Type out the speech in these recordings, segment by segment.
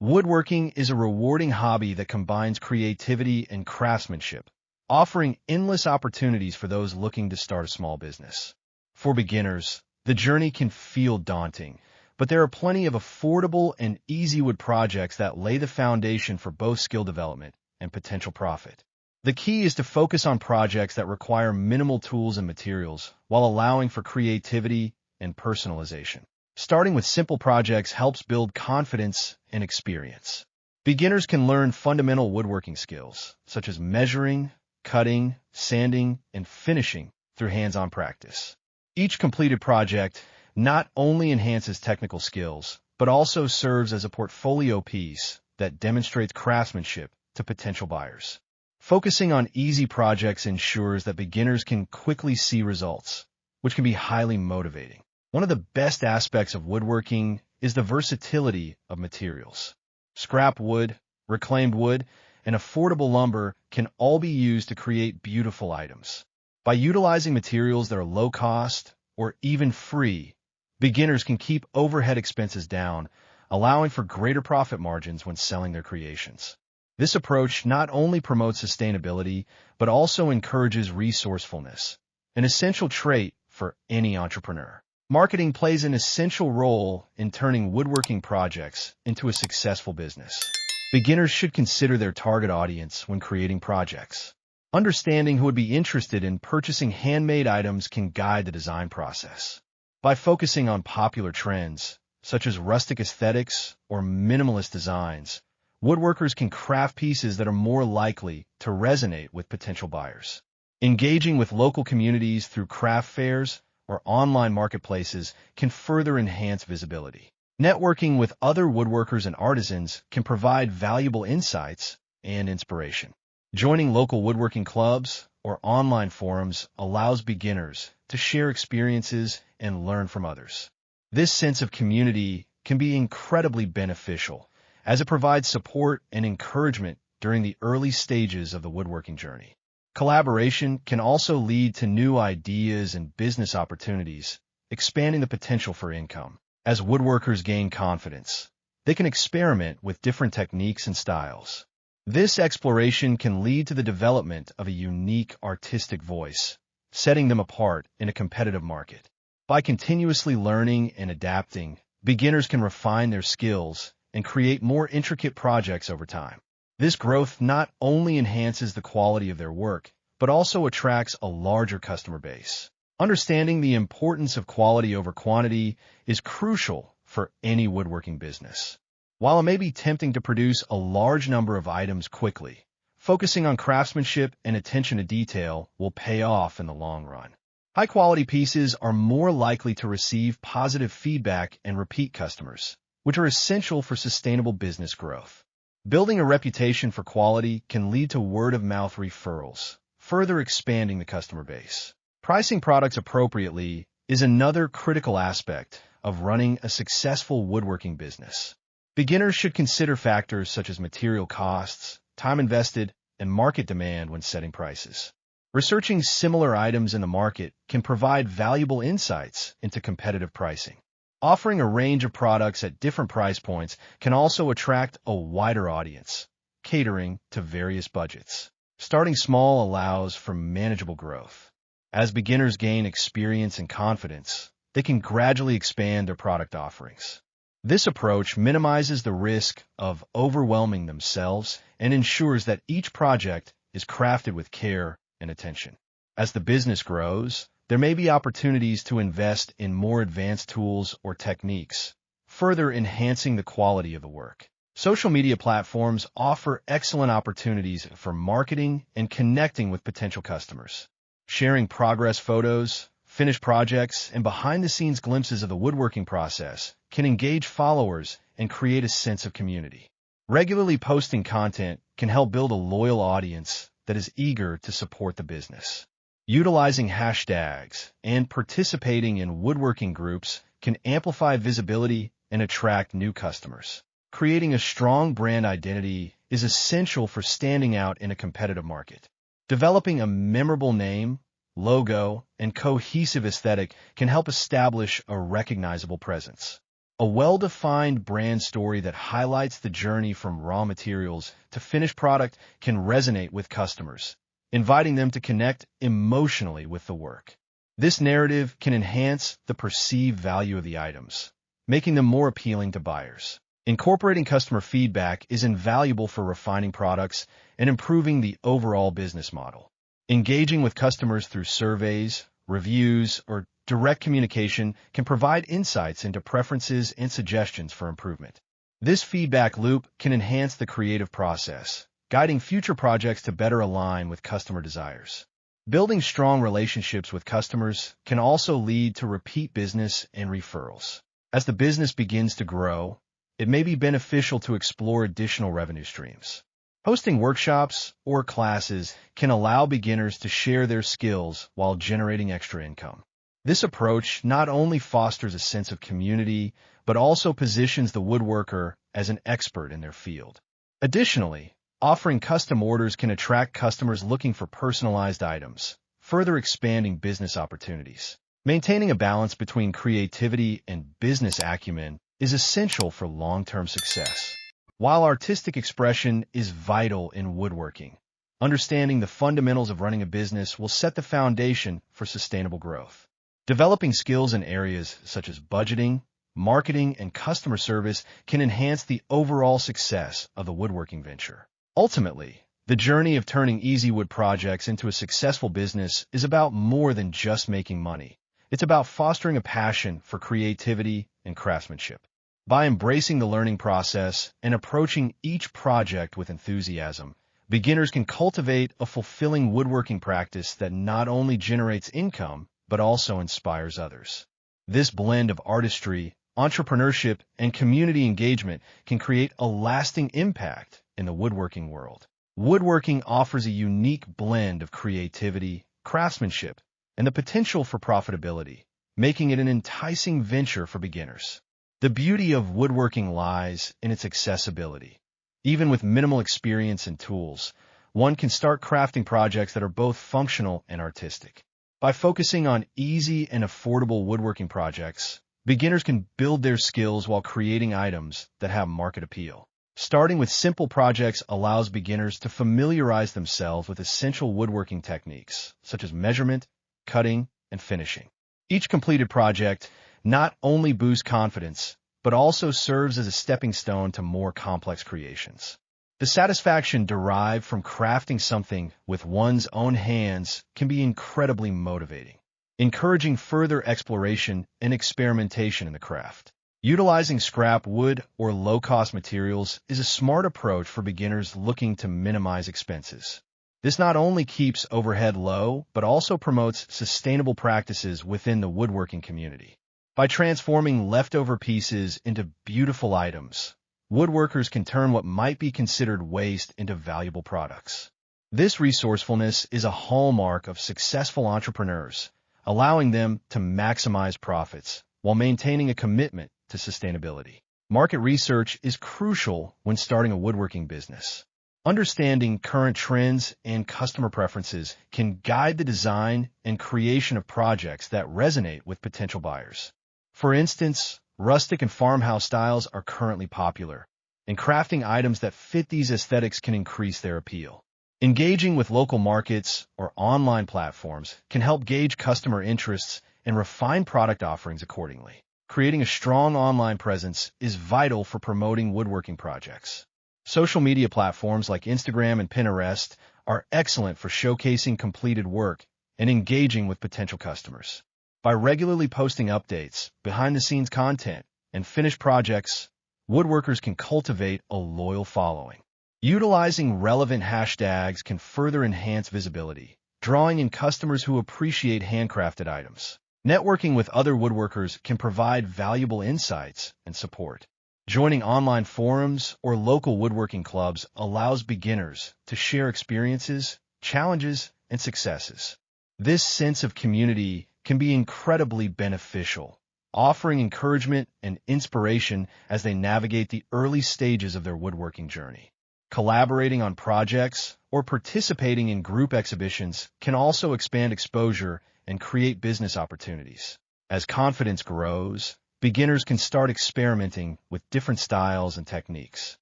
Woodworking is a rewarding hobby that combines creativity and craftsmanship, offering endless opportunities for those looking to start a small business. For beginners, the journey can feel daunting, but there are plenty of affordable and easy wood projects that lay the foundation for both skill development and potential profit. The key is to focus on projects that require minimal tools and materials while allowing for creativity and personalization. Starting with simple projects helps build confidence and experience. Beginners can learn fundamental woodworking skills, such as measuring, cutting, sanding, and finishing through hands-on practice. Each completed project not only enhances technical skills, but also serves as a portfolio piece that demonstrates craftsmanship to potential buyers. Focusing on easy projects ensures that beginners can quickly see results, which can be highly motivating. One of the best aspects of woodworking is the versatility of materials. Scrap wood, reclaimed wood, and affordable lumber can all be used to create beautiful items. By utilizing materials that are low cost or even free, beginners can keep overhead expenses down, allowing for greater profit margins when selling their creations. This approach not only promotes sustainability, but also encourages resourcefulness, an essential trait for any entrepreneur. Marketing plays an essential role in turning woodworking projects into a successful business. Beginners should consider their target audience when creating projects. Understanding who would be interested in purchasing handmade items can guide the design process. By focusing on popular trends, such as rustic aesthetics or minimalist designs, woodworkers can craft pieces that are more likely to resonate with potential buyers. Engaging with local communities through craft fairs or online marketplaces can further enhance visibility. Networking with other woodworkers and artisans can provide valuable insights and inspiration. Joining local woodworking clubs or online forums allows beginners to share experiences and learn from others. This sense of community can be incredibly beneficial, as it provides support and encouragement during the early stages of the woodworking journey. Collaboration can also lead to new ideas and business opportunities, expanding the potential for income. As woodworkers gain confidence, they can experiment with different techniques and styles. This exploration can lead to the development of a unique artistic voice, setting them apart in a competitive market. By continuously learning and adapting, beginners can refine their skills and create more intricate projects over time. This growth not only enhances the quality of their work, but also attracts a larger customer base. Understanding the importance of quality over quantity is crucial for any woodworking business. While it may be tempting to produce a large number of items quickly, focusing on craftsmanship and attention to detail will pay off in the long run. High-quality pieces are more likely to receive positive feedback and repeat customers, which are essential for sustainable business growth. Building a reputation for quality can lead to word-of-mouth referrals, further expanding the customer base. Pricing products appropriately is another critical aspect of running a successful woodworking business. Beginners should consider factors such as material costs, time invested, and market demand when setting prices. Researching similar items in the market can provide valuable insights into competitive pricing. Offering a range of products at different price points can also attract a wider audience, catering to various budgets. Starting small allows for manageable growth. As beginners gain experience and confidence, they can gradually expand their product offerings. This approach minimizes the risk of overwhelming themselves and ensures that each project is crafted with care and attention. As the business grows, there may be opportunities to invest in more advanced tools or techniques, further enhancing the quality of the work. Social media platforms offer excellent opportunities for marketing and connecting with potential customers. Sharing progress photos, finished projects, and behind-the-scenes glimpses of the woodworking process can engage followers and create a sense of community. Regularly posting content can help build a loyal audience that is eager to support the business. Utilizing hashtags and participating in woodworking groups can amplify visibility and attract new customers. Creating a strong brand identity is essential for standing out in a competitive market. Developing a memorable name, logo, and cohesive aesthetic can help establish a recognizable presence. A well-defined brand story that highlights the journey from raw materials to finished product can resonate with customers, inviting them to connect emotionally with the work. This narrative can enhance the perceived value of the items, making them more appealing to buyers. Incorporating customer feedback is invaluable for refining products and improving the overall business model. Engaging with customers through surveys, reviews, or direct communication can provide insights into preferences and suggestions for improvement. This feedback loop can enhance the creative process, guiding future projects to better align with customer desires. Building strong relationships with customers can also lead to repeat business and referrals. As the business begins to grow, it may be beneficial to explore additional revenue streams. Hosting workshops or classes can allow beginners to share their skills while generating extra income. This approach not only fosters a sense of community, but also positions the woodworker as an expert in their field. Additionally, offering custom orders can attract customers looking for personalized items, further expanding business opportunities. Maintaining a balance between creativity and business acumen is essential for long-term success. While artistic expression is vital in woodworking, understanding the fundamentals of running a business will set the foundation for sustainable growth. Developing skills in areas such as budgeting, marketing, and customer service can enhance the overall success of the woodworking venture. Ultimately, the journey of turning easy wood projects into a successful business is about more than just making money. It's about fostering a passion for creativity and craftsmanship. By embracing the learning process and approaching each project with enthusiasm, beginners can cultivate a fulfilling woodworking practice that not only generates income, but also inspires others. This blend of artistry, entrepreneurship, and community engagement can create a lasting impact in the woodworking world. Woodworking offers a unique blend of creativity, craftsmanship, and the potential for profitability, making it an enticing venture for beginners. The beauty of woodworking lies in its accessibility. Even with minimal experience and tools, one can start crafting projects that are both functional and artistic. By focusing on easy and affordable woodworking projects, beginners can build their skills while creating items that have market appeal. Starting with simple projects allows beginners to familiarize themselves with essential woodworking techniques, such as measurement, cutting, and finishing. Each completed project not only boosts confidence, but also serves as a stepping stone to more complex creations. The satisfaction derived from crafting something with one's own hands can be incredibly motivating, encouraging further exploration and experimentation in the craft. Utilizing scrap wood or low-cost materials is a smart approach for beginners looking to minimize expenses. This not only keeps overhead low, but also promotes sustainable practices within the woodworking community. By transforming leftover pieces into beautiful items, woodworkers can turn what might be considered waste into valuable products. This resourcefulness is a hallmark of successful entrepreneurs, allowing them to maximize profits while maintaining a commitment to sustainability. Market research is crucial when starting a woodworking business. Understanding current trends and customer preferences can guide the design and creation of projects that resonate with potential buyers. For instance, rustic and farmhouse styles are currently popular, and crafting items that fit these aesthetics can increase their appeal. Engaging with local markets or online platforms can help gauge customer interests and refine product offerings accordingly. Creating a strong online presence is vital for promoting woodworking projects. Social media platforms like Instagram and Pinterest are excellent for showcasing completed work and engaging with potential customers. By regularly posting updates, behind-the-scenes content, and finished projects, woodworkers can cultivate a loyal following. Utilizing relevant hashtags can further enhance visibility, drawing in customers who appreciate handcrafted items. Networking with other woodworkers can provide valuable insights and support. Joining online forums or local woodworking clubs allows beginners to share experiences, challenges, and successes. This sense of community can be incredibly beneficial, offering encouragement and inspiration as they navigate the early stages of their woodworking journey. Collaborating on projects or participating in group exhibitions can also expand exposure and create business opportunities. As confidence grows, beginners can start experimenting with different styles and techniques.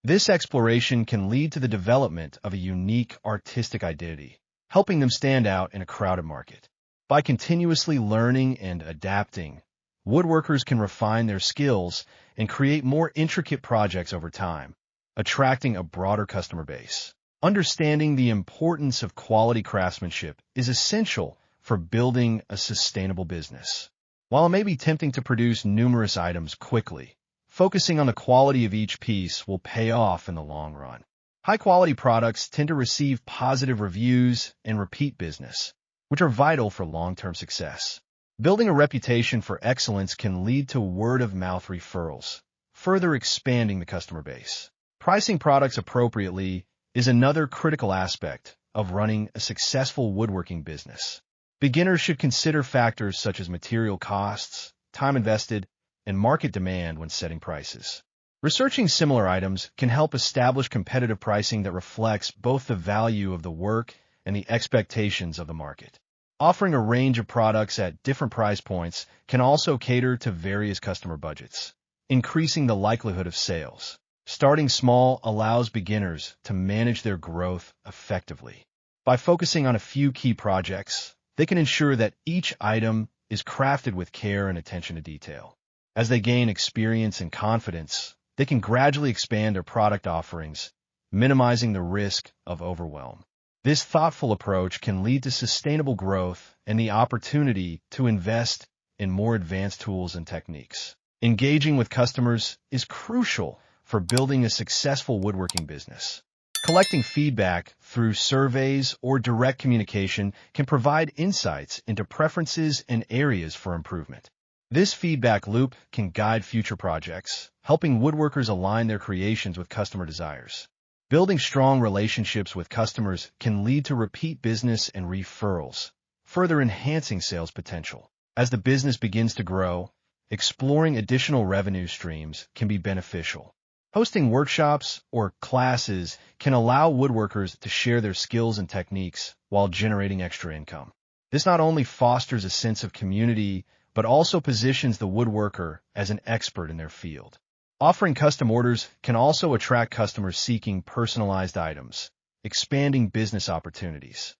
This exploration can lead to the development of a unique artistic identity, helping them stand out in a crowded market. By continuously learning and adapting, woodworkers can refine their skills and create more intricate projects over time, attracting a broader customer base. Understanding the importance of quality craftsmanship is essential for building a sustainable business. While it may be tempting to produce numerous items quickly, focusing on the quality of each piece will pay off in the long run. High-quality products tend to receive positive reviews and repeat business, which are vital for long-term success. Building a reputation for excellence can lead to word-of-mouth referrals, further expanding the customer base. Pricing products appropriately is another critical aspect of running a successful woodworking business. Beginners should consider factors such as material costs, time invested, and market demand when setting prices. Researching similar items can help establish competitive pricing that reflects both the value of the work and the expectations of the market. Offering a range of products at different price points can also cater to various customer budgets, increasing the likelihood of sales. Starting small allows beginners to manage their growth effectively. By focusing on a few key projects, they can ensure that each item is crafted with care and attention to detail. As they gain experience and confidence, they can gradually expand their product offerings, minimizing the risk of overwhelm. This thoughtful approach can lead to sustainable growth and the opportunity to invest in more advanced tools and techniques. Engaging with customers is crucial for building a successful woodworking business. Collecting feedback through surveys or direct communication can provide insights into preferences and areas for improvement. This feedback loop can guide future projects, helping woodworkers align their creations with customer desires. Building strong relationships with customers can lead to repeat business and referrals, further enhancing sales potential. As the business begins to grow, exploring additional revenue streams can be beneficial. Hosting workshops or classes can allow woodworkers to share their skills and techniques while generating extra income. This not only fosters a sense of community, but also positions the woodworker as an expert in their field. Offering custom orders can also attract customers seeking personalized items, expanding business opportunities.